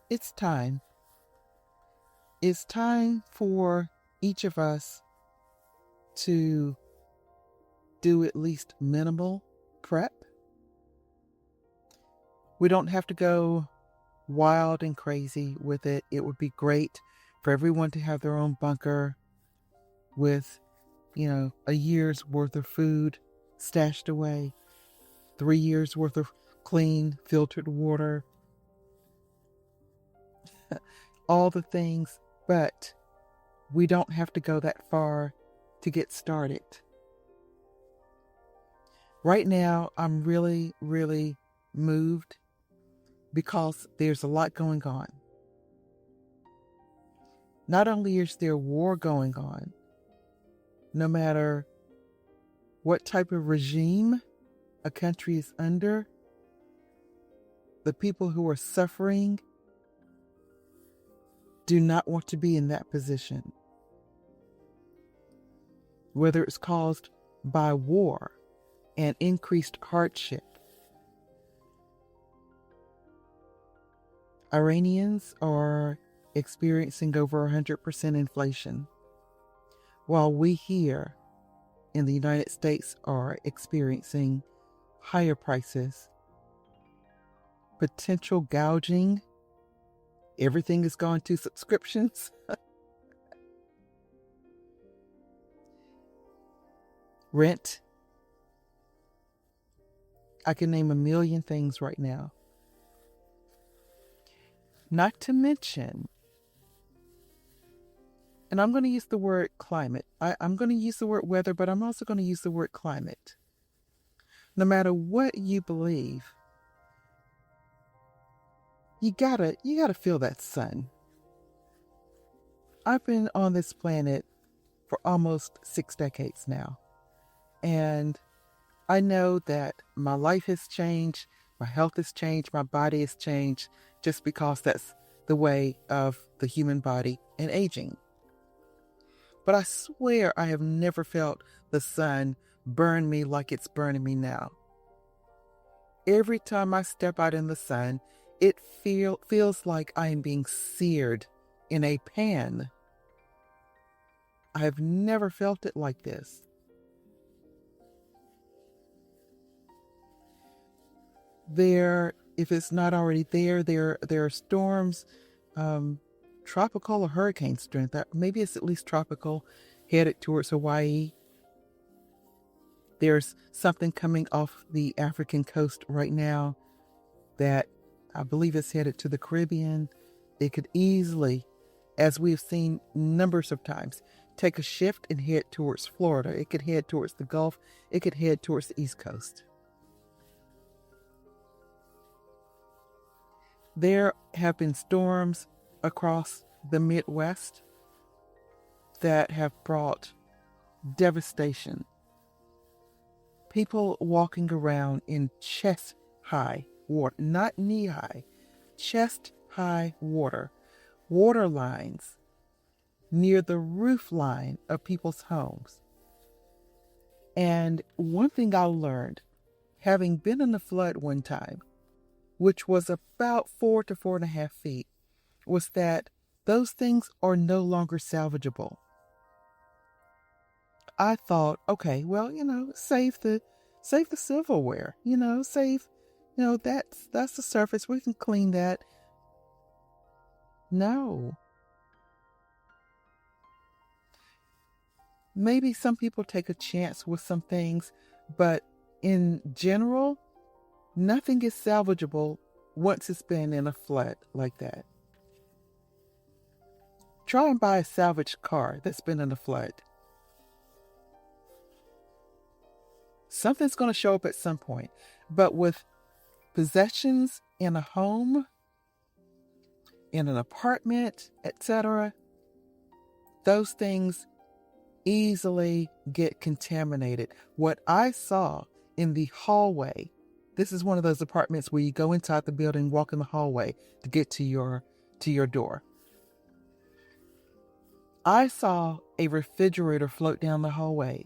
It's time. It's time for each of us to do at least minimal prep. We don't have to go wild and crazy with it. It would be great for everyone to have their own bunker with, a year's worth of food stashed away, 3 years worth of clean, filtered water, all the things, but we don't have to go that far to get started. Right now, I'm really, really moved because there's a lot going on. Not only is there war going on, no matter what type of regime a country is under, the people who are suffering do not want to be in that position. Whether it's caused by war and increased hardship. Iranians are experiencing over 100% inflation, while we here in the United States are experiencing higher prices, potential gouging. Everything is gone to subscriptions. Rent. I can name a million things right now. Not to mention, and I'm going to use the word climate. I'm going to use the word weather, but I'm also going to use the word climate. No matter what you believe, you gotta feel that sun. I've been on this planet for almost 6 decades now. And I know that my life has changed, my health has changed, my body has changed, just because that's the way of the human body and aging. But I swear I have never felt the sun burn me like it's burning me now. Every time I step out in the sun, it feels like I am being seared in a pan. I have never felt it like this. If it's not already there are storms, tropical or hurricane strength. Maybe it's at least tropical, headed towards Hawaii. There's something coming off the African coast right now that I believe is headed to the Caribbean. It could easily, as we've seen numbers of times, take a shift and head towards Florida. It could head towards the Gulf. It could head towards the East Coast. There have been storms across the Midwest that have brought devastation. People walking around in chest-high water, not knee-high, chest-high water lines near the roof line of people's homes. And one thing I learned, having been in a flood one time, which was about 4 to 4.5 feet, was that those things are no longer salvageable. I thought, okay, well, save the silverware, that's the surface. We can clean that. No. Maybe some people take a chance with some things, but in general, nothing is salvageable once it's been in a flood like that. Try and buy a salvaged car that's been in a flood. Something's going to show up at some point. But with possessions in a home, in an apartment, etc., those things easily get contaminated. What I saw in the hallway, this is one of those apartments where you go inside the building, walk in the hallway to get to your door. I saw a refrigerator float down the hallway.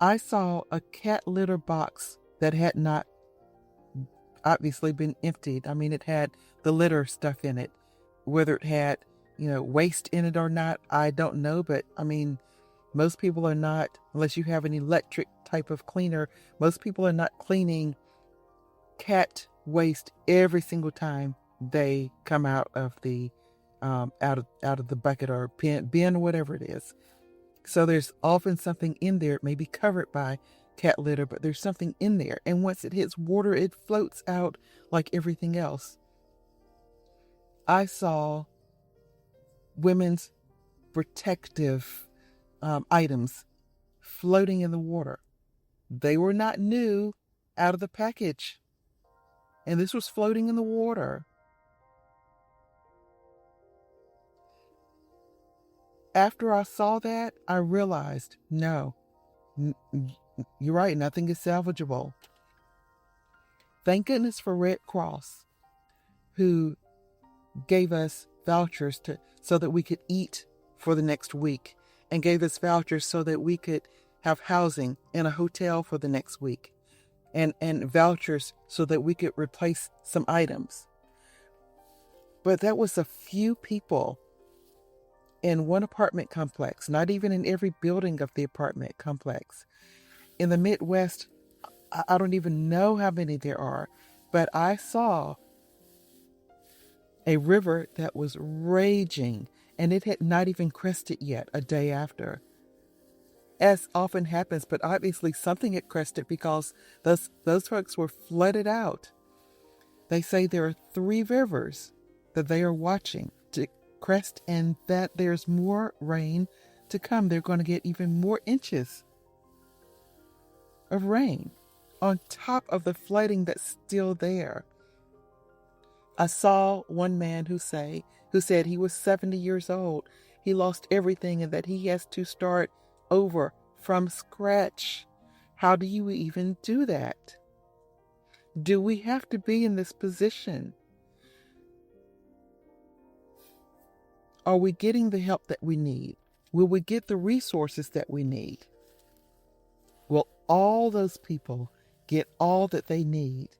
I saw a cat litter box that had not obviously been emptied. I mean, it had the litter stuff in it. Whether it had, waste in it or not, I don't know. But I mean, most people are not, unless you have an electric type of cleaner, most people are not cleaning cat waste every single time they come out of the out of the bucket or bin or whatever it is. So there's often something in there. It may be covered by cat litter, but there's something in there. And once it hits water, it floats out like everything else. I saw women's protective items floating in the water. They were not new out of the package. And this was floating in the water. After I saw that, I realized, no, you're right, nothing is salvageable. Thank goodness for Red Cross, who gave us vouchers so that we could eat for the next week, and gave us vouchers so that we could have housing in a hotel for the next week, and vouchers so that we could replace some items. But that was a few people in one apartment complex, not even in every building of the apartment complex. In the Midwest, I don't even know how many there are, but I saw a river that was raging, and it had not even crested yet a day after. As often happens, but obviously something had crested because those folks were flooded out. They say there are 3 rivers that they are watching to crest, and that there's more rain to come. They're going to get even more inches of rain on top of the flooding that's still there. I saw one man who said he was 70 years old. He lost everything and that he has to start over from scratch. How do you even do that? Do we have to be in this position? Are we getting the help that we need? Will we get the resources that we need? Will all those people get all that they need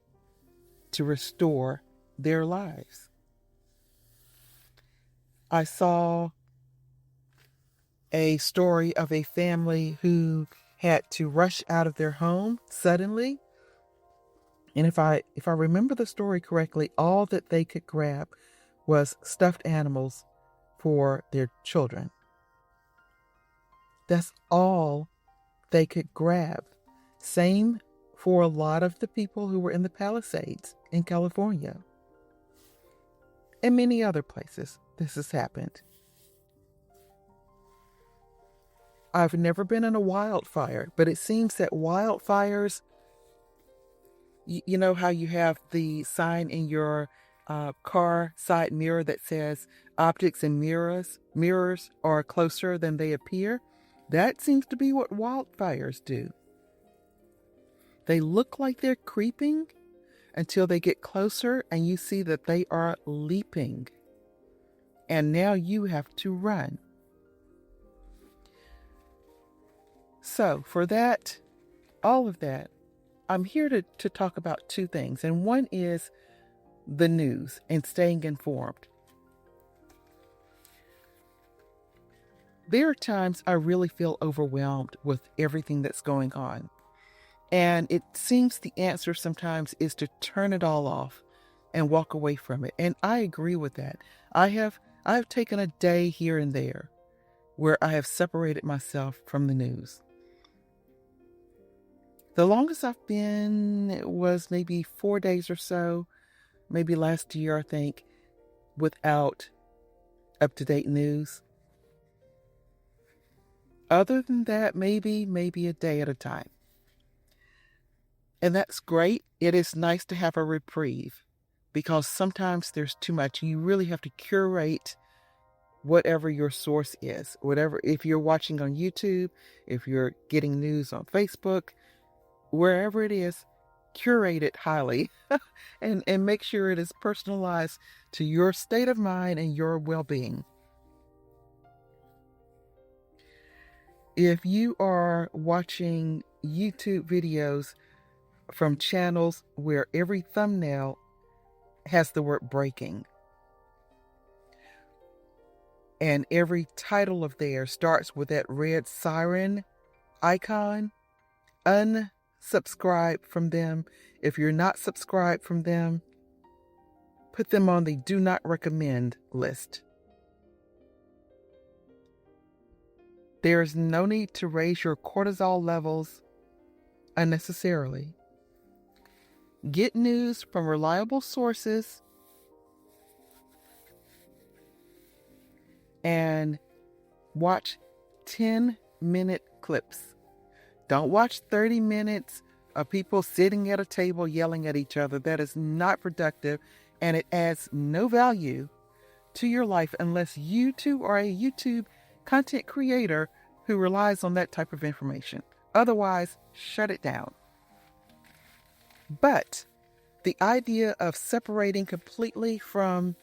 to restore their lives? I saw a story of a family who had to rush out of their home suddenly. And if I remember the story correctly, all that they could grab was stuffed animals for their children. That's all they could grab. Same for a lot of the people who were in the Palisades in California and many other places this has happened. I've never been in a wildfire, but it seems that wildfires, you know how you have the sign in your car side mirror that says objects and mirrors are closer than they appear? That seems to be what wildfires do. They look like they're creeping until they get closer and you see that they are leaping. And now you have to run. So for that, all of that, I'm here to talk about 2 things. And one is the news and staying informed. There are times I really feel overwhelmed with everything that's going on. And it seems the answer sometimes is to turn it all off and walk away from it. And I agree with that. I have taken a day here and there where I have separated myself from the news. The longest I've been was maybe 4 days or so, maybe last year, I think, without up-to-date news. Other than that, maybe a day at a time. And that's great. It is nice to have a reprieve because sometimes there's too much. You really have to curate whatever your source is. Whatever, if you're watching on YouTube, if you're getting news on Facebook, wherever it is, curate it highly and make sure it is personalized to your state of mind and your well-being. If you are watching YouTube videos from channels where every thumbnail has the word breaking. And every title of theirs starts with that red siren icon. Unsubscribe from them. If you're not subscribed from them, put them on the do not recommend list. There's no need to raise your cortisol levels unnecessarily. Get news from reliable sources and watch 10-minute clips. Don't watch 30 minutes of people sitting at a table yelling at each other. That is not productive, and it adds no value to your life unless you too are a YouTube content creator who relies on that type of information. Otherwise, shut it down. But the idea of separating completely from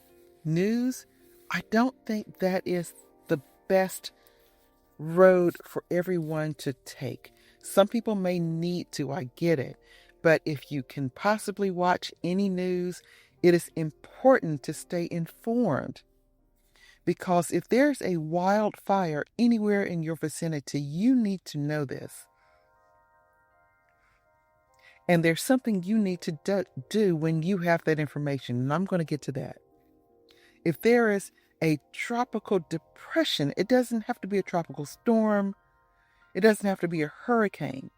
news, I don't think that is the best road for everyone to take. Some people may need to, I get it. But if you can possibly watch any news, it is important to stay informed. Because if there's a wildfire anywhere in your vicinity, you need to know this. And there's something you need to do when you have that information, and I'm going to get to that. If there is a tropical depression, it doesn't have to be a tropical storm. It doesn't have to be a hurricane,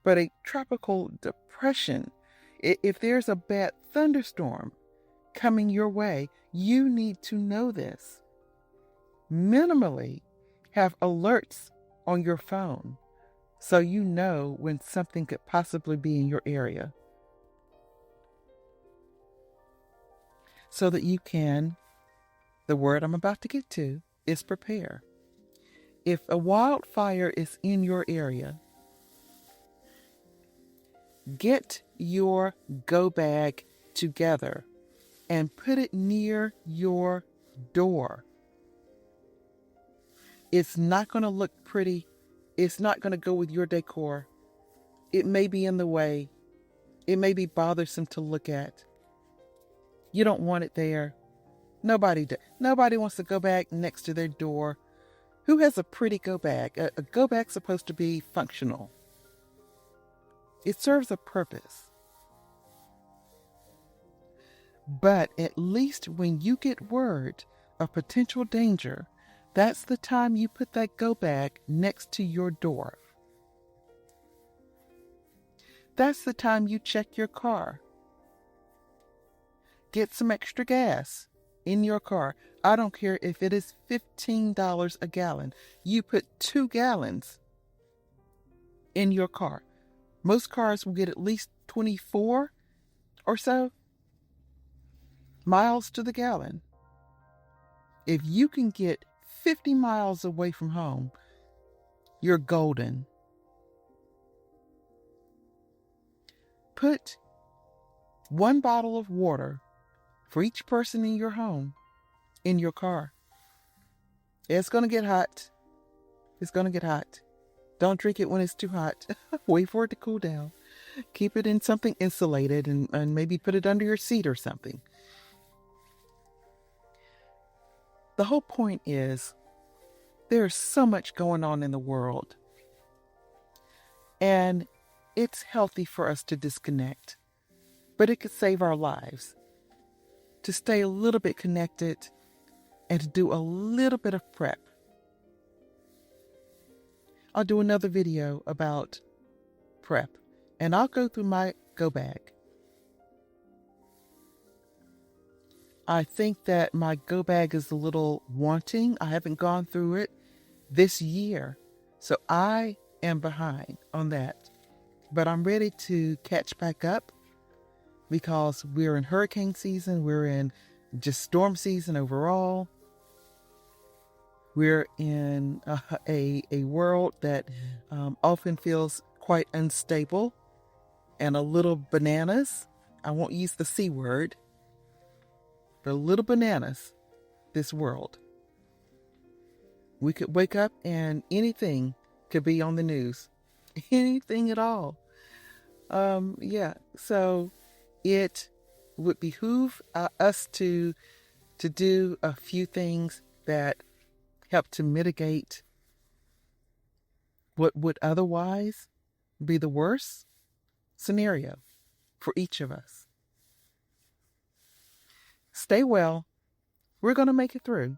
but a tropical depression. If there's a bad thunderstorm coming your way, you need to know this. Minimally, have alerts on your phone so you know when something could possibly be in your area, so that you can, the word I'm about to get to is prepare. If a wildfire is in your area, get your go bag together and put it near your door. It's not going to look pretty. It's not going to go with your decor. It may be in the way. It may be bothersome to look at. You don't want it there. Nobody wants to go bag next to their door. Who has a pretty go bag? A go bag's supposed to be functional. It serves a purpose. But at least when you get word of potential danger, that's the time you put that go bag next to your door. That's the time you check your car. Get some extra gas in your car. I don't care if it is $15 a gallon. You put 2 gallons in your car. Most cars will get at least 24 or so miles to the gallon. If you can get 50 miles away from home, you're golden. Put 1 bottle of water for each person in your home in your car. It's going to get hot. It's going to get hot. Don't drink it when it's too hot. Wait for it to cool down. Keep it in something insulated and maybe put it under your seat or something. The whole point is there's so much going on in the world. And it's healthy for us to disconnect. But it could save our lives. To stay a little bit connected and to do a little bit of prep. I'll do another video about prep, and I'll go through my go bag. I think that my go bag is a little wanting. I haven't gone through it this year, so I am behind on that. But I'm ready to catch back up because we're in hurricane season. We're in just storm season overall. We're in a world that often feels quite unstable and a little bananas. I won't use the C word, but a little bananas, this world. We could wake up and anything could be on the news. Anything at all. Yeah. So it would behoove us to do a few things that help to mitigate what would otherwise be the worst scenario for each of us. Stay well. We're going to make it through.